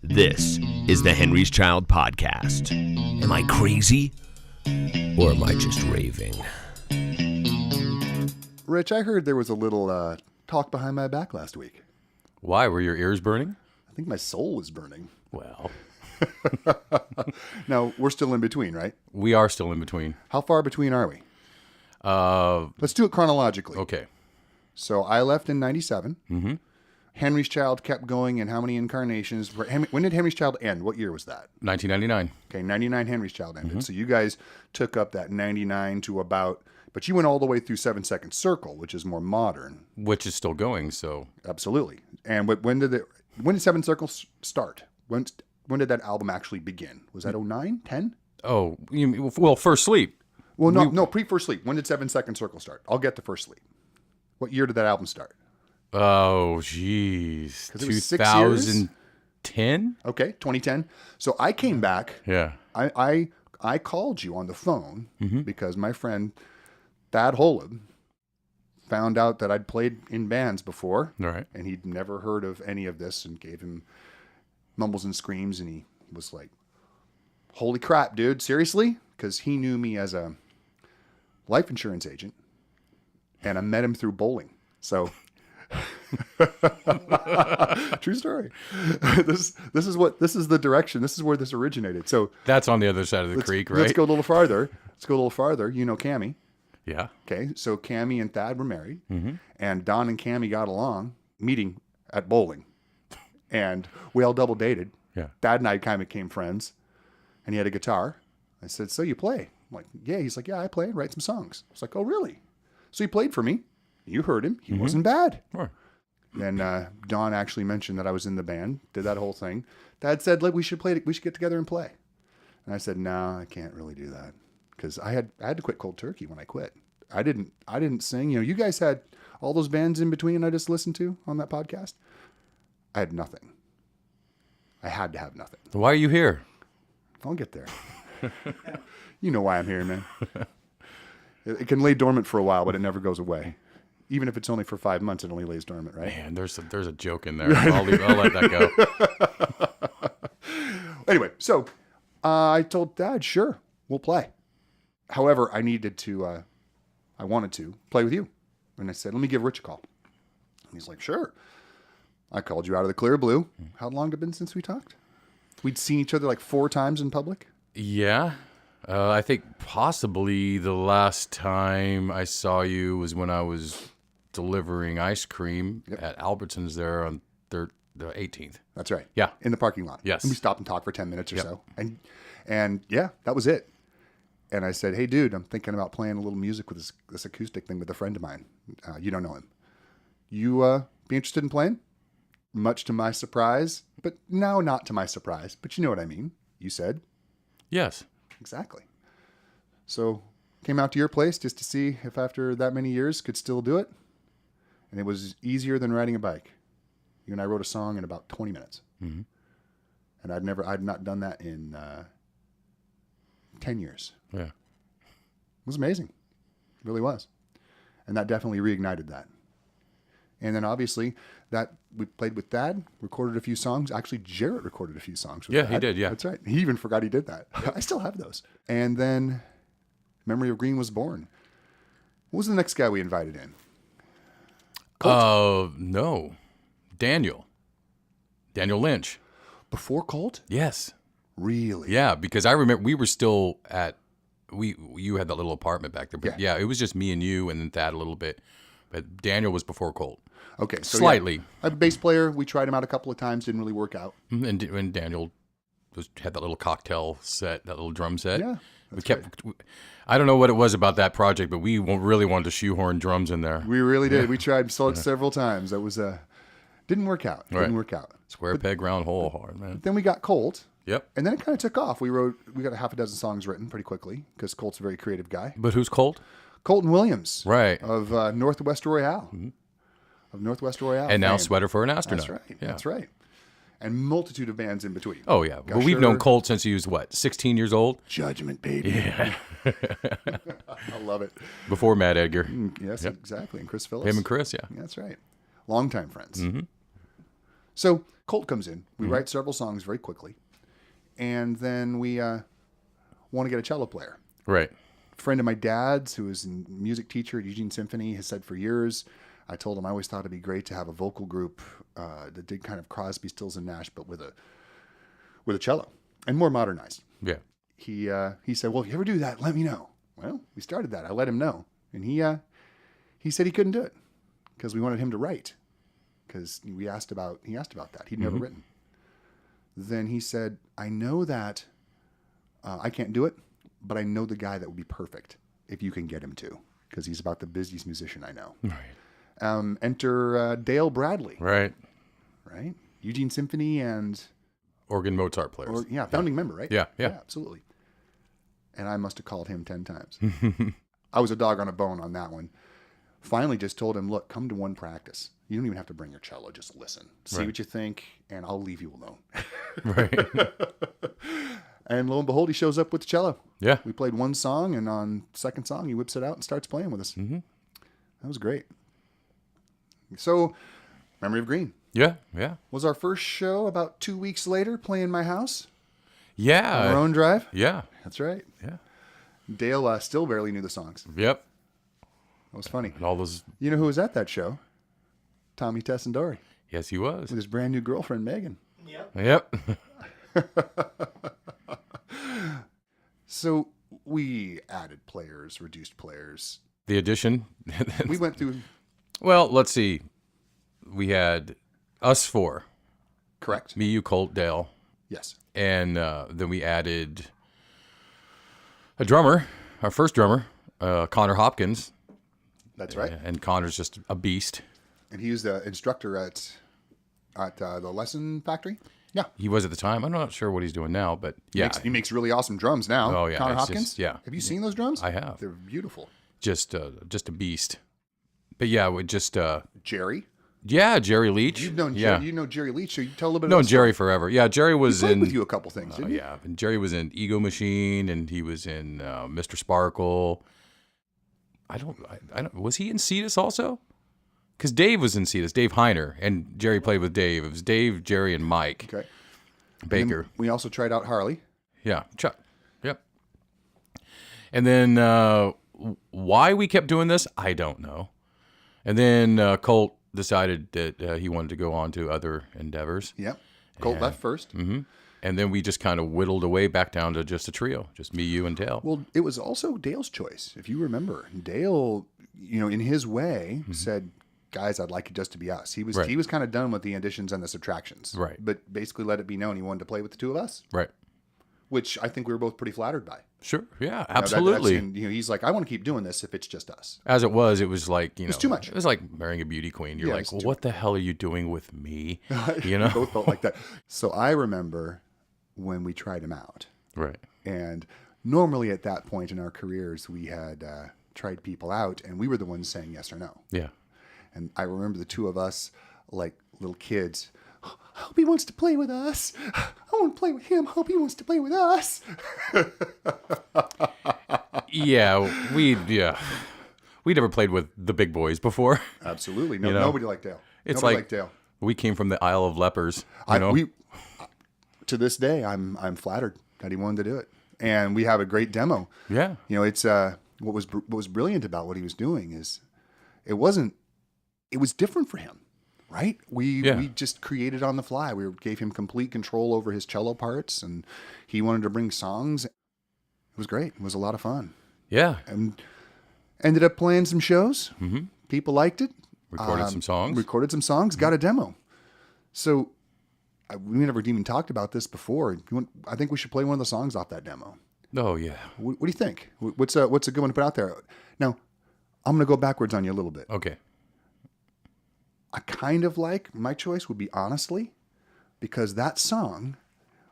This is the Henry's Child Podcast. Am I crazy? Or am I just raving? Rich, I heard there was a little talk behind my back last week. Why? Were your ears burning? I think my soul was burning. Well, Now, we're still in between, right? we are still in between. How far between are we? Let's do it chronologically. Okay. So I left in 97. Mm-hmm. Henry's Child kept going, and how many incarnations? When did Henry's Child end? What year was that? 1999. Okay, 99 Henry's Child ended. So you guys took up that 99 to about, but you went all the way through 7 Second Circle, which is more modern. Which is still going, so. Absolutely. And when did 7 Circle start? When did that album actually begin? Was that 09, 10? Oh, well, First Sleep. Well, no, pre-First Sleep. When did 7 Second Circle start? I'll get to First Sleep. What year did that album start? Oh, jeez. 2010? Okay, 2010. So I came back. Yeah. I called you on the phone because my friend Thad Holub found out that I'd played in bands before. All right. And he'd never heard of any of this and gave him mumbles and screams. And he was like, holy crap, dude, seriously? Because he knew me as a life insurance agent. And I met him through bowling. So... True story. This is the direction. This is where this originated. So That's on the other side of the creek, right? Let's go a little farther. You know Cammie. Yeah. Okay. So Cammie and Thad were married, and Don and Cammie got along, meeting at bowling, and we all double dated. Yeah. Thad and I kind of became friends, and he had a guitar. I said, "So you play?" I'm like, "Yeah." He's like, "Yeah, I play and write some songs." I was like, "Oh, really?" So he played for me. You heard him. He wasn't bad. Sure. Then Don actually mentioned that I was in the band, did that whole thing. Dad said, "Look, we should get together and play." And I said, "No, I can't really do that." Because I had to quit cold turkey when I quit. I didn't sing. You guys had all those bands in between I just listened to on that podcast. I had nothing. I had to have nothing. Why are you here? I'll get there. You know why I'm here, man. It can lay dormant for a while, but it never goes away. Even if it's only for 5 months, it only lays dormant, right? Man, there's a joke in there. I'll let that go. Anyway, so I told Dad, sure, we'll play. However, I wanted to play with you. And I said, let me give Rich a call. And he's like, sure. I called you out of the clear blue. How long had it been since we talked? We'd seen each other like 4 times in public? Yeah. I think possibly the last time I saw you was when I was delivering ice cream at Albertsons there on the 18th. That's right. Yeah. In the parking lot. Yes. And we stopped and talked for 10 minutes or so. And yeah, that was it. And I said, hey, dude, I'm thinking about playing a little music with this acoustic thing with a friend of mine. You don't know him. You be interested in playing? Much to my surprise, but no, not to my surprise. But you know what I mean. You said. Yes. Exactly. So came out to your place just to see if after that many years could still do it. And it was easier than riding a bike. You and I wrote a song in about 20 minutes. Mm-hmm. And I'd not done that in 10 years. Yeah. It was amazing. It really was. And that definitely reignited that. And then obviously that we played with Dad, recorded a few songs. Actually, Jarrett recorded a few songs with Dad. He did, yeah. That's right. He even forgot he did that. I still have those. And then Memory of Green was born. What was the next guy we invited in? Colt? No. Daniel Lynch. Before Colt? Yes. Really? Yeah, because I remember we were still you had that little apartment back there. But yeah, it was just me and you and then Thad a little bit. But Daniel was before Colt. Okay. So slightly. Yeah, I'm a bass player. We tried him out a couple of times. Didn't really work out. And Daniel had that little cocktail set, that little drum set. Yeah. I don't know what it was about that project, but we really wanted to shoehorn drums in there. We really did. We tried several times. That was didn't work out. Didn't work out. Square peg, round hole, hard, man. Then we got Colt. Yep. And then it kind of took off. We got a half a dozen songs written pretty quickly because Colt's a very creative guy. But who's Colt? Colton Williams. Right. Of Northwest Royale. Mm-hmm. Of Northwest Royale. And now Sweater for an Astronaut. That's right. Yeah. That's right. And multitude of bands in between. Oh, yeah. Well, we've known Colt since he was, 16 years old? Judgment, baby. Yeah. I love it. Before Matt Edgar. Yes, exactly. And Chris Phillips. Him and Chris, yeah. That's right. Longtime friends. Mm-hmm. So Colt comes in. We write several songs very quickly. And then we want to get a cello player. Right. A friend of my dad's, who is a music teacher at Eugene Symphony, has said for years, I told him I always thought it'd be great to have a vocal group that did kind of Crosby, Stills, and Nash, but with a cello and more modernized. Yeah. He said, well, if you ever do that, let me know. Well, we started that. I let him know. And he said he couldn't do it because we wanted him to write. Because he asked about that. He'd never written. Then he said, I know that I can't do it, but I know the guy that would be perfect if you can get him to, because he's about the busiest musician I know. Right. Enter Dale Bradley. Right. Right? Eugene Symphony and... Oregon Mozart Players. Founding member, right? Yeah. Absolutely. And I must have called him 10 times. I was a dog on a bone on that one. Finally just told him, look, come to one practice. You don't even have to bring your cello. Just listen. See what you think, and I'll leave you alone. Right. And lo and behold, he shows up with the cello. Yeah. We played one song, and on second song, he whips it out and starts playing with us. Mm-hmm. That was great. So, Memory of Green. Yeah. Yeah. Was our first show about 2 weeks later, playing my house Yeah. on our own drive. Yeah. That's right. Yeah. Dale still barely knew the songs. Yep. That was funny. And all those. You know who was at that show? Tommy Tessendori Yes, he was. with his brand new girlfriend, Megan. Yep. So we added players, reduced players. The addition. We went through, Well, let's see. We had us four. correct? Me, you, Colt, Dale. Yes. And then we added a drummer, our first drummer, Connor Hopkins. That's right. And Connor's just a beast. And he was the instructor at the Lesson Factory. Yeah. He was at the time. I'm not sure what he's doing now, but yeah. He makes really awesome drums now. Oh, yeah. Connor It's Hopkins? just- yeah. Have you seen those drums? I have. They're beautiful. Just a beast. But yeah, we just Jerry? Jerry Leach. You've known yeah. Jerry, you know Jerry Leach, so you tell a little bit known about Jerry forever. Yeah, Jerry was played in with you a couple things, didn't you? yeah, and Jerry was in Ego Machine, and he was in Mr. Sparkle. I don't. Was he in Cetus also? Because Dave was in Cetus, Dave Heiner, and Jerry played with Dave. It was Dave, Jerry, and Mike Okay. Baker. We also tried out Harley. Yeah, Chuck. Yep. And then why we kept doing this, I don't know. And then Colt decided that he wanted to go on to other endeavors. Yep. Colt left first. Mm-hmm. And then we just kind of whittled away back down to just a trio, just me, you, and Dale. Well, it was also Dale's choice. If you remember, Dale, in his way, said, guys, I'd like it just to be us. He was kind of done with the additions and the subtractions. Right. But basically let it be known he wanted to play with the two of us. Right. Which I think we were both pretty flattered by. Sure. Yeah, That's- absolutely. and, he's like, I want to keep doing this if it's just us. As it was like, it's too much. It was like marrying a beauty queen. You're Yeah, like, it's well, too what the hell are you doing with me? We both felt like that. So I remember when we tried him out. Right. And normally at that point in our careers, we had tried people out and we were the ones saying yes or no. Yeah. And I remember the two of us, like little kids, I hope he wants to play with us. I want to play with him. I hope he wants to play with us. We never played with the big boys before. Absolutely. No, nobody liked Dale. It's Nobody like liked Dale. We came from the Isle of Lepers. You know? To this day, I'm flattered that he wanted to do it. And we have a great demo. Yeah. It's what was brilliant about what he was doing is it was different for him, right? We just created on the fly. We gave him complete control over his cello parts, and he wanted to bring songs. It was great. It was a lot of fun. Yeah. And ended up playing some shows. Mm-hmm. People liked it. Recorded some songs. Got a demo. So we never even talked about this before. I think we should play one of the songs off that demo. Oh, yeah. What do you think? What's a good one to put out there? Now, I'm going to go backwards on you a little bit. Okay. I kind of like, my choice would be Honestly, because that song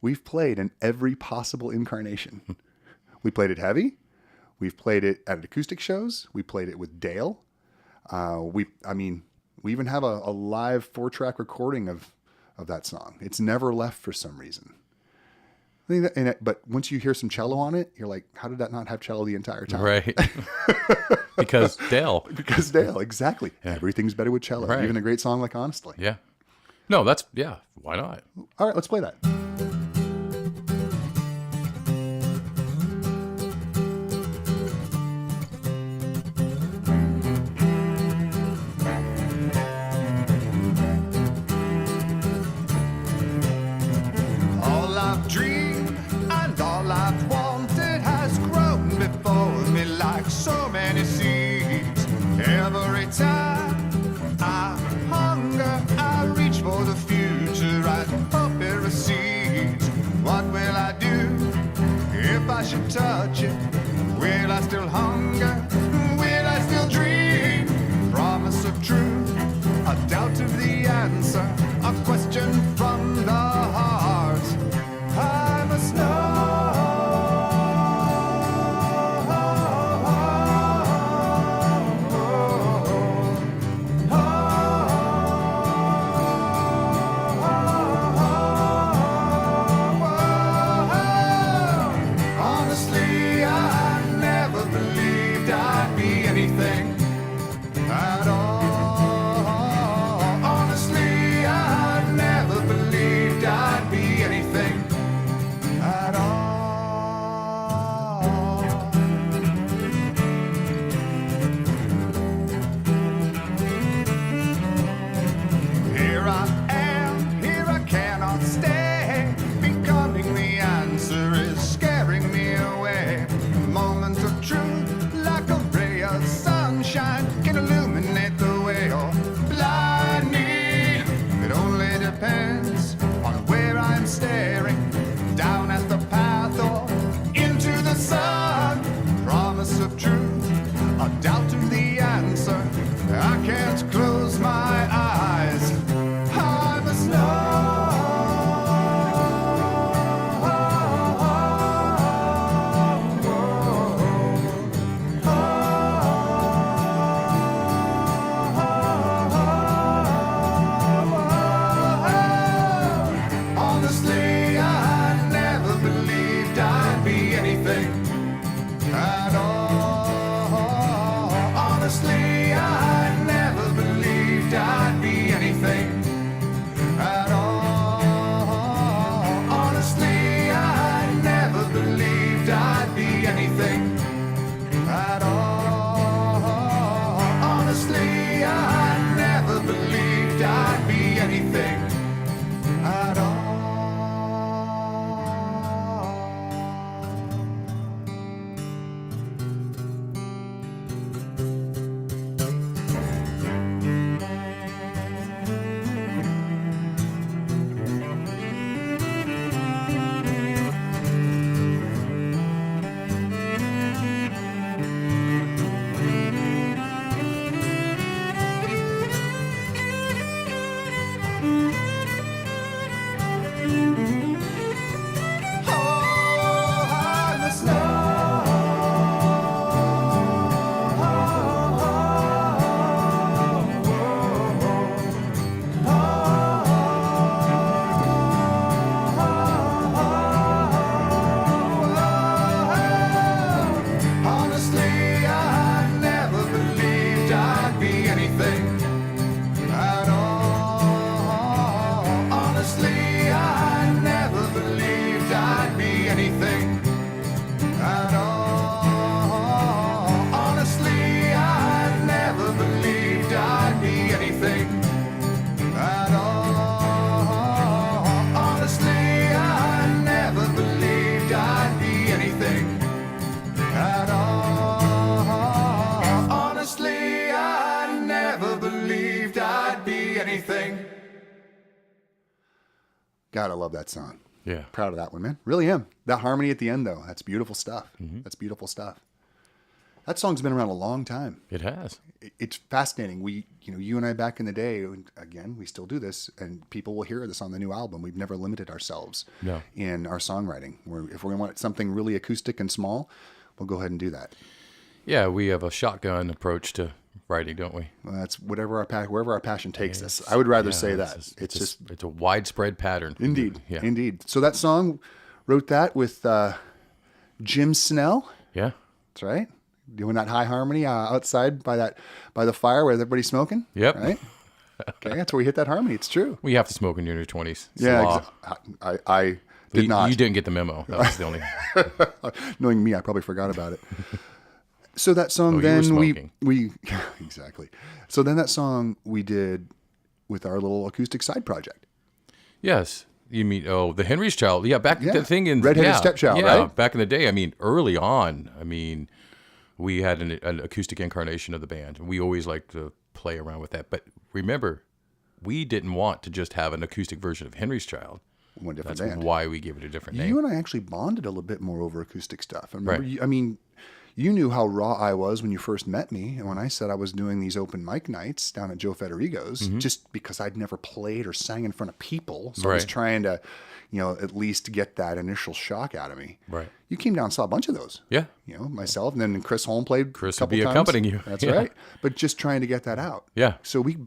we've played in every possible incarnation. We played it heavy. We've played it at acoustic shows. We played it with Dale. We even have a live 4-track recording of that song. It's never left for some reason. But once you hear some cello on it, you're like, how did that not have cello the entire time? Right. Because Dale. Because Dale, exactly. Yeah. Everything's better with cello. Right. Even a great song like Honestly. Yeah. No, that's, yeah, why not? All right, let's play that. All I've dreamed and all I've wanted has grown before me like so many seeds. Every time I hunger, I reach for the future and hope it recedes. What will I do if I should touch it? Will I still hunger? Will I still dream? Promise of truth, a doubt of the answer, a question from the heart. I must Honestly, I never believed I'd be anything at all. Honestly, I never believed I'd be anything at all. Here I am, here I cannot stay. Becoming the answer is scaring me away. A moment of truth, like a ray of sunshine, can illuminate the way or blind me. It only depends on where I'm staring, down at the path or into the sun. Promise of truth, a doubt of the answer. I can't close my eyes. I must Honestly, I never believed I'd be anything at all. Honestly, I never believed I'd be anything at all. Honestly, I never believed I'd be anything at all. Honestly, I never believed I'd be anything at all. Honestly, I never believed I'd be anything at all. Honestly, I never believed I'd be anything at all. Honestly, I never believed I'd be anything at all. Honestly, I never believed I'd be anything at all. Honestly, I never believed I'd be anything. God, I love that song. Yeah. Proud of that one, man. Really am. That harmony at the end, though, that's beautiful stuff. That's beautiful stuff. That song's been around a long time. It has. It's fascinating. You and I back in the day, and again, we still do this, and people will hear this on the new album. We've never limited ourselves in our songwriting. If we want something really acoustic and small, we'll go ahead and do that. Yeah, we have a shotgun approach to writing, don't we? Well, that's wherever our passion takes us. I would rather say that. It's a widespread pattern. Indeed. Yeah. Indeed. So that song, wrote that with Jim Snell. Yeah. That's right. Doing that high harmony outside by the fire where everybody's smoking. Yep. Right. Okay, that's where we hit that harmony. It's true. We have to smoke in your 20s. It's Yeah, the law. I did not. You didn't get the memo. That was the only. Knowing me, I probably forgot about it. So that song, you were then smoking. we exactly. So then that song we did with our little acoustic side project. Yes. You mean, the Henry's Child. Yeah, the thing in... Redheaded Stepchild, yeah, right? back in the day, early on, we had an acoustic incarnation of the band. And we always liked to play around with that. But remember, we didn't want to just have an acoustic version of Henry's Child. One different That's band. why we gave it a different name. You and I actually bonded a little bit more over acoustic stuff. I remember, Right. you knew how raw I was when you first met me. And when I said I was doing these open mic nights down at Joe Federigo's, just because I'd never played or sang in front of people. So I was Right. trying to, at least get that initial shock out of me. Right. You came down and saw a bunch of those. Yeah. Myself, and then Chris Holm played Chris a couple would be times. accompanying you. That's Yeah. right. But just trying to get that out. Yeah. So we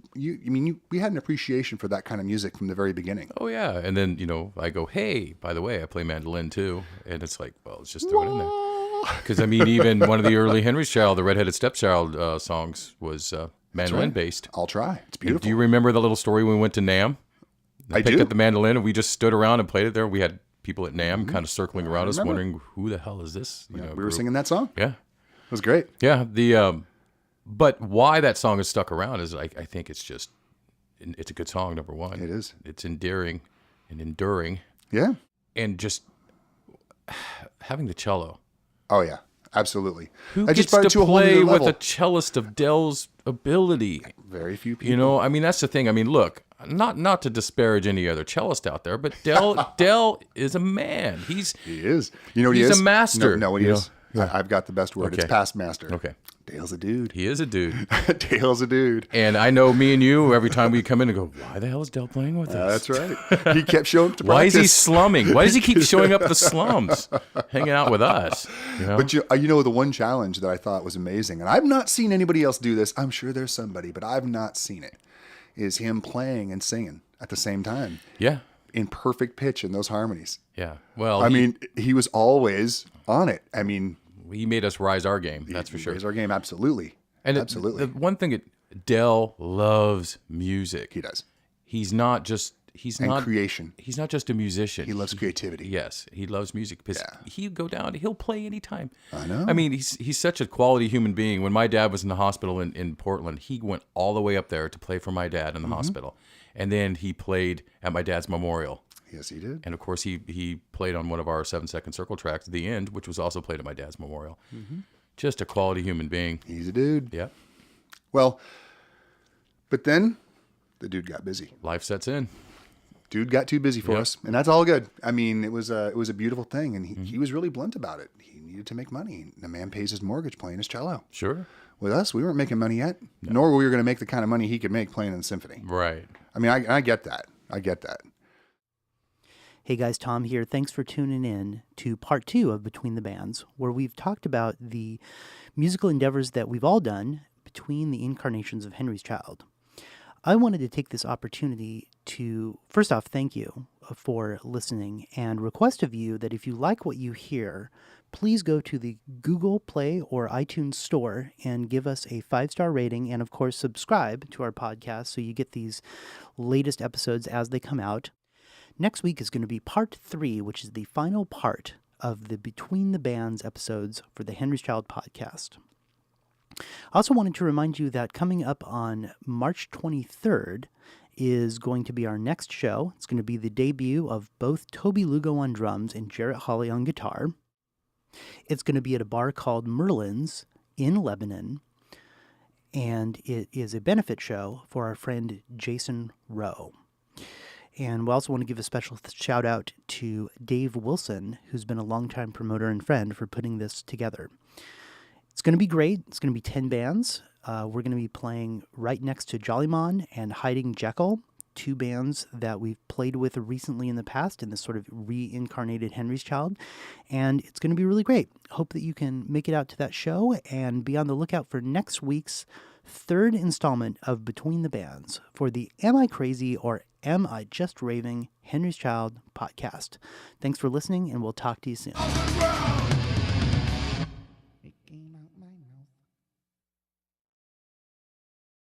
had an appreciation for that kind of music from the very beginning. Oh, yeah. And then, I go, hey, by the way, I play mandolin too. And it's like, well, let's just throw it in there. Because, even one of the early Henry's Child, the Redheaded Stepchild songs was mandolin based. I'll try. It's beautiful. Do you remember the little story when we went to NAMM? I picked do. up the mandolin and we just stood around and played it there. We had people at NAMM kind of circling around us, wondering who the hell is this? We were group? singing that song. Yeah. It was great. Yeah. But why that song has stuck around is I think it's just, it's a good song, number one. It is. It's endearing and enduring. Yeah. And just having the cello. Oh, yeah. Absolutely. Who I just gets brought it to to a whole play new with level. a cellist of Dell's ability? Very few people. That's the thing. Look, not to disparage any other cellist out there, but Dell is a man. He is. You know what he is? He's a master. No, what he is? I've got the best word. Okay. It's past master. Okay. Dale's a dude. He is a dude. Dale's a dude. And I know me and you, every time we come in and go, why the hell is Dell playing with us? That's right. He kept showing up to Why is practice. he slumming? Why does he keep showing up at the slums, hanging out with us? But the one challenge that I thought was amazing, and I've not seen anybody else do this. I'm sure there's somebody, but I've not seen it, is him playing and singing at the same time. Yeah. In perfect pitch in those harmonies. Yeah. Well, he was always on it. he made us rise our game. That's for sure. Raised our game, absolutely. And absolutely. The one thing Dell loves music. He does. He's not just creation. He's not just a musician. He loves creativity. Yes, he loves music because he'll go down. He'll play anytime. I know. He's such a quality human being. When my dad was in the hospital in Portland, he went all the way up there to play for my dad in the hospital, and then he played at my dad's memorial. Yes, he did. And of course, he played on one of our 7-second circle tracks, "The End," which was also played at my dad's memorial. Just a quality human being. He's a dude. Yeah. Well, but then the dude got busy. Life sets in. Dude got too busy for us, and that's all good. It was a beautiful thing, and he was really blunt about it. He needed to make money. The man pays his mortgage playing his cello. Sure. With us, we weren't making money yet, nor were we going to make the kind of money he could make playing in the symphony. Right. I get that. I get that. Hey guys, Tom here. Thanks for tuning in to part 2 of Between the Bands, where we've talked about the musical endeavors that we've all done between the incarnations of Henry's Child. I wanted to take this opportunity to, first off, thank you for listening and request of you that if you like what you hear, please go to the Google Play or iTunes store and give us a 5-star rating, and of course subscribe to our podcast so you get these latest episodes as they come out. Next week is going to be part 3, which is the final part of the Between the Bands episodes for the Henry's Child podcast. I also wanted to remind you that coming up on March 23rd is going to be our next show. It's going to be the debut of both Toby Lugo on drums and Jarrett Hawley on guitar. It's going to be at a bar called Merlin's in Lebanon, and it is a benefit show for our friend Jason Rowe. And we also want to give a special shout out to Dave Wilson, who's been a longtime promoter and friend, for putting this together. It's going to be great. It's going to be 10 bands. We're going to be playing right next to Jollymon and Hiding Jekyll, 2 bands that we've played with recently in the past in this sort of reincarnated Henry's Child. And it's going to be really great. Hope that you can make it out to that show and be on the lookout for next week's 3rd installment of Between the Bands for the Am I Crazy or Am I Just Raving Henry's Child podcast. Thanks for listening, and we'll talk to you soon.